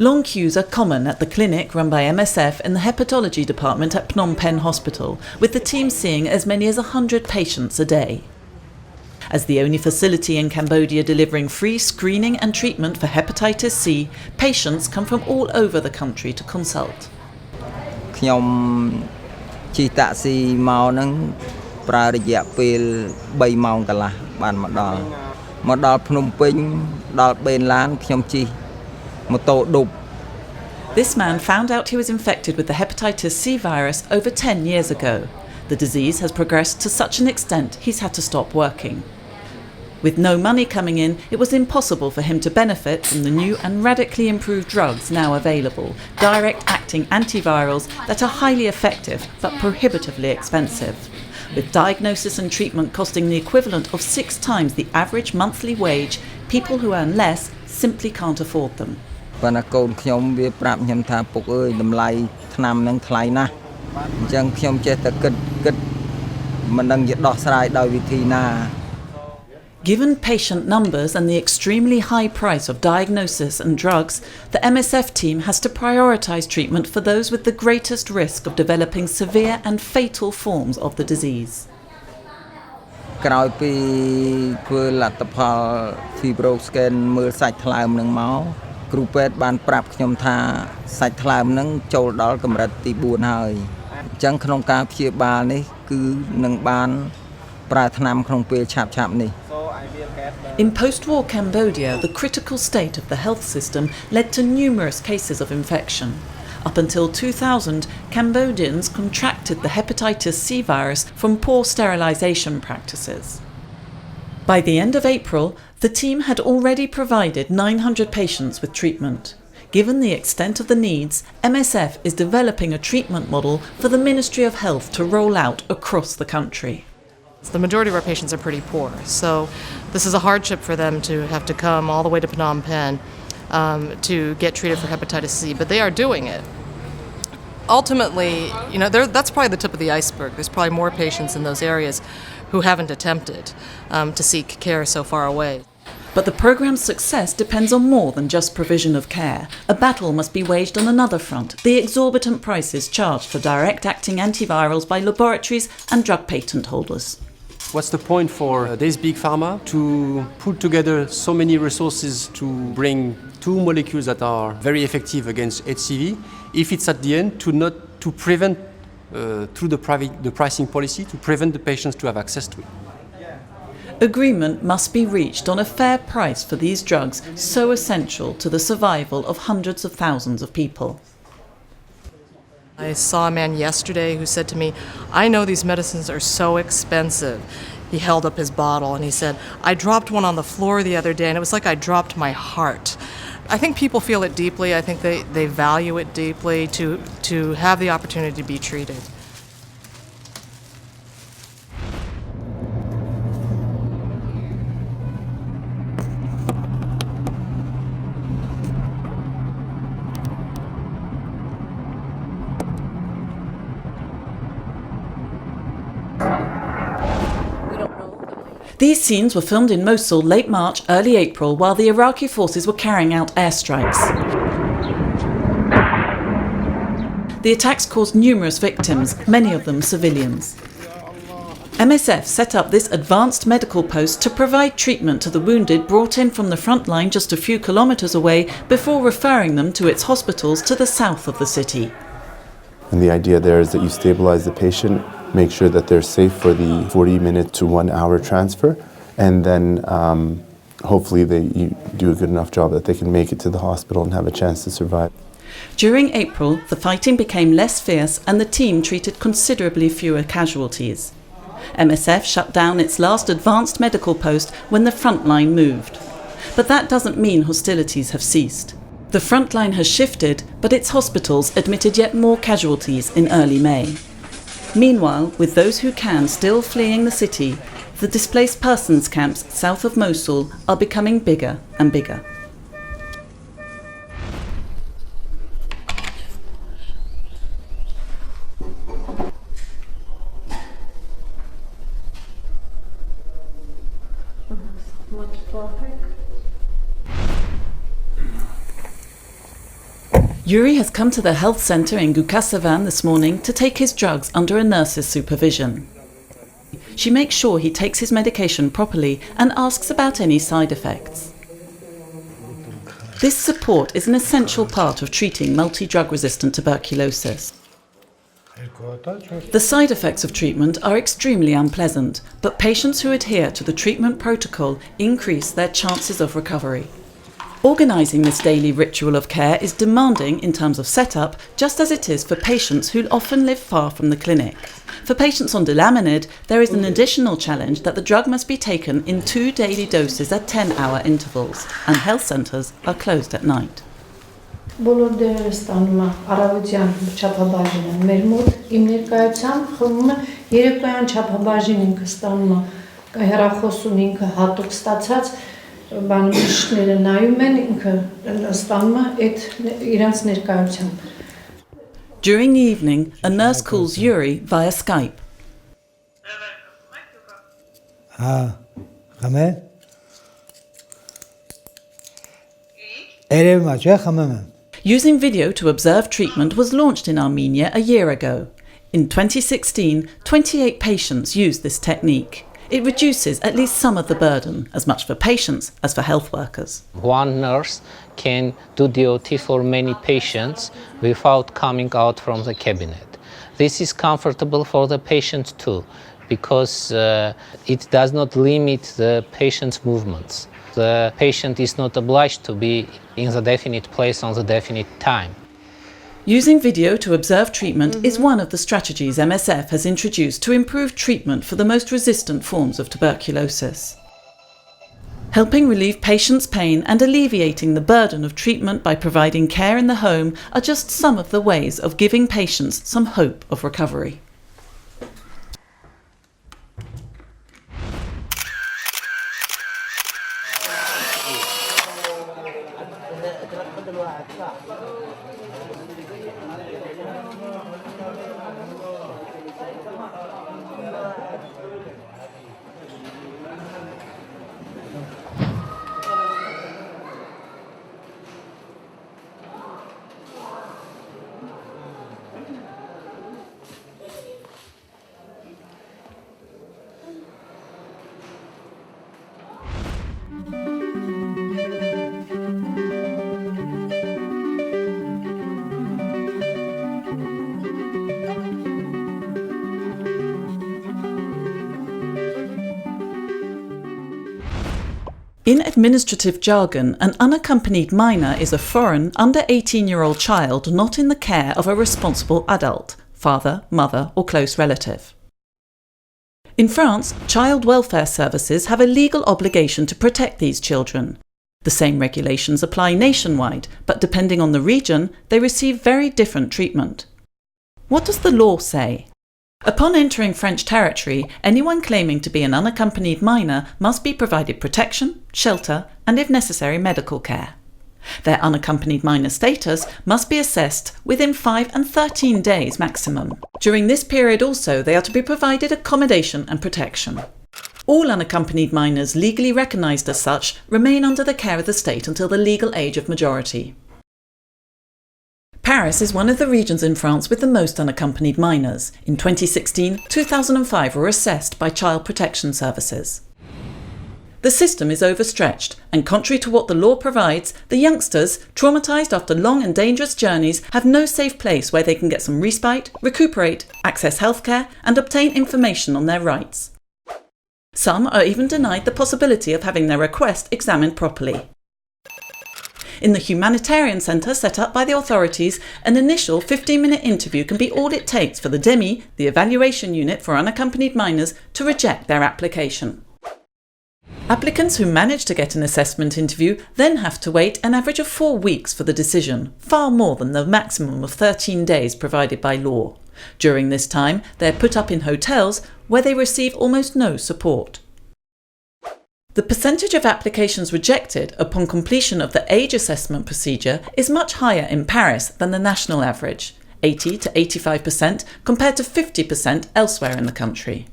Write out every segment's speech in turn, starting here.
Long queues are common at the clinic run by MSF in the hepatology department at Phnom Penh Hospital, with the team seeing as many as 100 patients a day. As the only facility in Cambodia delivering free screening and treatment for hepatitis C, patients come from all over the country to consult. ខ្ញុំជិះតាក់ស៊ីមកនឹងប្រើរយៈពេល3ម៉ោងកន្លះបានមកដល់ភ្នំពេញដល់បេនឡានខ្ញុំជិះម៉ូតូឌុប This man found out he was infected with the hepatitis C virus over 10 years ago. The disease has progressed to such an extent he's had to stop working. With no money coming in, it was impossible for him to benefit from the new and radically improved drugs now available, direct-acting antivirals that are highly effective but prohibitively expensive. With diagnosis and treatment costing the equivalent of 6 times the average monthly wage, people who earn less simply can't afford them. ប៉ុន្តែកូនខ្ញុំវាប្រាប់ខ្ញុំថាពុកអើយតម្លៃថ្នាំនឹងថ្លៃណាស់អញ្ចឹងខ្ញុំចេះតែគិតមិនដឹងជាដោះស្រាយដោយវិធីណា Given patient numbers and the extremely high price of diagnosis and drugs, the MSF team has to prioritise treatment for those with the greatest risk of developing severe and fatal forms of the disease. ក្រោយពីធ្វើលទ្ធផល fibro scan មើលសាច់ថ្លើមនឹងមកគ្រូពេទ្យបានប្រាប់ខ្ញុំថាសាច់ថ្លើមនឹងចូលដល់កម្រិតទី4ហើយអញ្ចឹងក្នុងការព្យាបាលនេះគឺនឹងបានប្រើថ្នាំក្នុងពេលឆាប់ៗនេះ In post-war Cambodia, the critical state of the health system led to numerous cases of infection. Up until 2000, Cambodians contracted the hepatitis C virus from poor sterilisation practices. By the end of April, the team had already provided 900 patients with treatment. Given the extent of the needs, MSF is developing a treatment model for the Ministry of Health to roll out across the country. The majority of our patients are pretty poor, so this is a hardship for them to have to come all the way to Phnom Penh to get treated for hepatitis C, but they are doing it. Ultimately, that's probably the tip of the iceberg. There's probably more patients in those areas who haven't attempted to seek care so far away. But the programme's success depends on more than just provision of care. A battle must be waged on another front, the exorbitant prices charged for direct-acting antivirals by laboratories and drug patent holders. What's the point for this big pharma to put together so many resources to bring 2 molecules that are very effective against HCV if it's at the end to prevent through the pricing policy to prevent the patients to have access to it. Agreement must be reached on a fair price for these drugs so essential to the survival of hundreds of thousands of people. I saw a man yesterday who said to me, I know these medicines are so expensive. He held up his bottle and he said, I dropped one on the floor the other day and it was like I dropped my heart. I think people feel it deeply. I think they value it deeply to have the opportunity to be treated. These scenes were filmed in Mosul late March, early April, while the Iraqi forces were carrying out airstrikes. The attacks caused numerous victims, many of them civilians. MSF set up this advanced medical post to provide treatment to the wounded brought in from the front line just a few kilometres away before referring them to its hospitals to the south of the city. And the idea there is that you stabilise the patient, make sure that they're safe for the 40-minute to 1-hour transfer, and then hopefully you do a good enough job that they can make it to the hospital and have a chance to survive. During April, the fighting became less fierce and the team treated considerably fewer casualties. MSF shut down its last advanced medical post when the front line moved. But that doesn't mean hostilities have ceased. The front line has shifted, but its hospitals admitted yet more casualties in early May. Meanwhile, with those who can still fleeing the city, the displaced persons camps south of Mosul are becoming bigger and bigger. Yuri has come to the health centre in Gukasavan this morning to take his drugs under a nurse's supervision. She makes sure he takes his medication properly and asks about any side effects. This support is an essential part of treating multi-drug resistant tuberculosis. The side effects of treatment are extremely unpleasant, but patients who adhere to the treatment protocol increase their chances of recovery. Organising this daily ritual of care is demanding in terms of setup, just as it is for patients who often live far from the clinic. For patients on Delaminid, there is an additional challenge that the drug must be taken in 2 daily doses at 10-hour intervals, and health centres are closed at night. Բոլոր դերերը ստանում է առավոտյան չափաբաժին են մեր մոտ իմ ներկայությամբ խմում է երեկոյան չափաբաժին ինքը ստանում է հեռախոսուն ինքը հատուկ ստացած բանջիշները նայում են ինքը ստանում է այդ իրենց ներկայությամբ. During the evening, a nurse calls Yuri via Skype. Խմե Երևա չէ խմեմ. Using video to observe treatment was launched in Armenia a year ago. In 2016, 28 patients used this technique. It reduces at least some of the burden, as much for patients as for health workers. One nurse can do DOT for many patients without coming out from the cabinet. This is comfortable for the patient too, because it does not limit the patient's movements. The patient is not obliged to be in the definite place on the definite time. Using video to observe treatment is one of the strategies MSF has introduced to improve treatment for the most resistant forms of tuberculosis. Helping relieve patients' pain and alleviating the burden of treatment by providing care in the home are just some of the ways of giving patients some hope of recovery. In administrative jargon, an unaccompanied minor is a foreign, under 18-year-old child not in the care of a responsible adult, father, mother, or close relative. In France, child welfare services have a legal obligation to protect these children. The same regulations apply nationwide, but depending on the region, they receive very different treatment. What does the law say? Upon entering French territory, anyone claiming to be an unaccompanied minor must be provided protection, shelter, and if necessary, medical care. Their unaccompanied minor status must be assessed within 5 and 13 days maximum. During this period also, they are to be provided accommodation and protection. All unaccompanied minors legally recognised as such remain under the care of the state until the legal age of majority. Paris is one of the regions in France with the most unaccompanied minors. In 2016, 2,005 were assessed by Child Protection Services. The system is overstretched, and contrary to what the law provides, the youngsters, traumatised after long and dangerous journeys, have no safe place where they can get some respite, recuperate, access healthcare, and obtain information on their rights. Some are even denied the possibility of having their request examined properly. In the humanitarian centre set up by the authorities, an initial 15-minute interview can be all it takes for the DEMI, the evaluation unit for unaccompanied minors, to reject their application. Applicants who manage to get an assessment interview then have to wait an average of 4 weeks for the decision, far more than the maximum of 13 days provided by law. During this time, they're put up in hotels where they receive almost no support. The percentage of applications rejected upon completion of the age assessment procedure is much higher in Paris than the national average, 80 to 85% compared to 50% elsewhere in the country.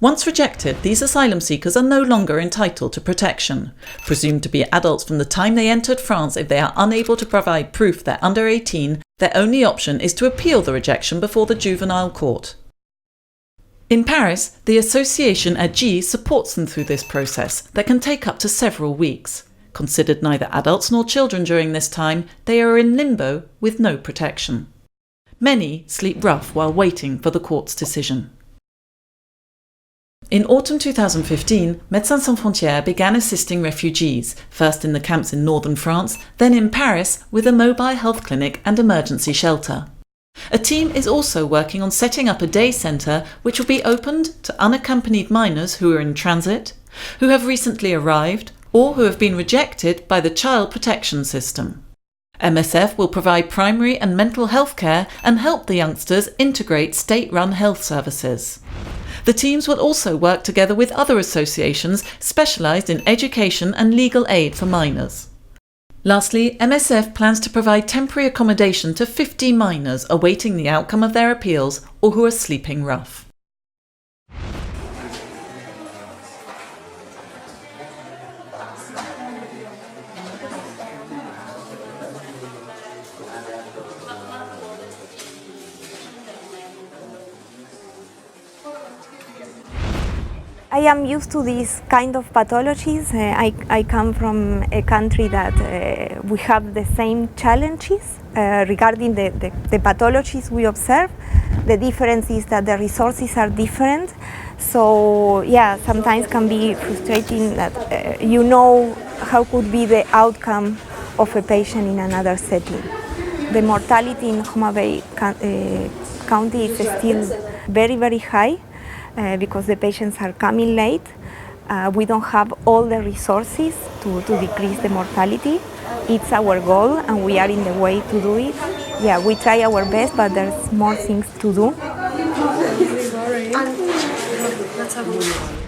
Once rejected, these asylum seekers are no longer entitled to protection. Presumed to be adults from the time they entered France, if they are unable to provide proof they're under 18, their only option is to appeal the rejection before the juvenile court. In Paris, the association AGI supports them through this process that can take up to several weeks. Considered neither adults nor children during this time, they are in limbo with no protection. Many sleep rough while waiting for the court's decision. In autumn 2015, Médecins Sans Fronteiras began assisting refugees, first in the camps in northern France, then in Paris with a mobile health clinic and emergency shelter. A team is also working on setting up a day centre which will be opened to unaccompanied minors who are in transit, who have recently arrived, or who have been rejected by the child protection system. MSF will provide primary and mental health care and help the youngsters integrate state-run health services. The teams will also work together with other associations specialised in education and legal aid for minors. Lastly, MSF plans to provide temporary accommodation to 50 minors awaiting the outcome of their appeals or who are sleeping rough. I am used to these kind of pathologies. I come from a country that we have the same challenges regarding the pathologies we observe. The difference is that the resources are different. So yeah, sometimes can be frustrating that you know how could be the outcome of a patient in another setting. The mortality in Homa Bay County is still very, very high. Because the patients are coming late. We don't have all the resources to decrease the mortality. It's our goal and we are in the way to do it. Yeah, we try our best, but there's more things to do. Let's have a look.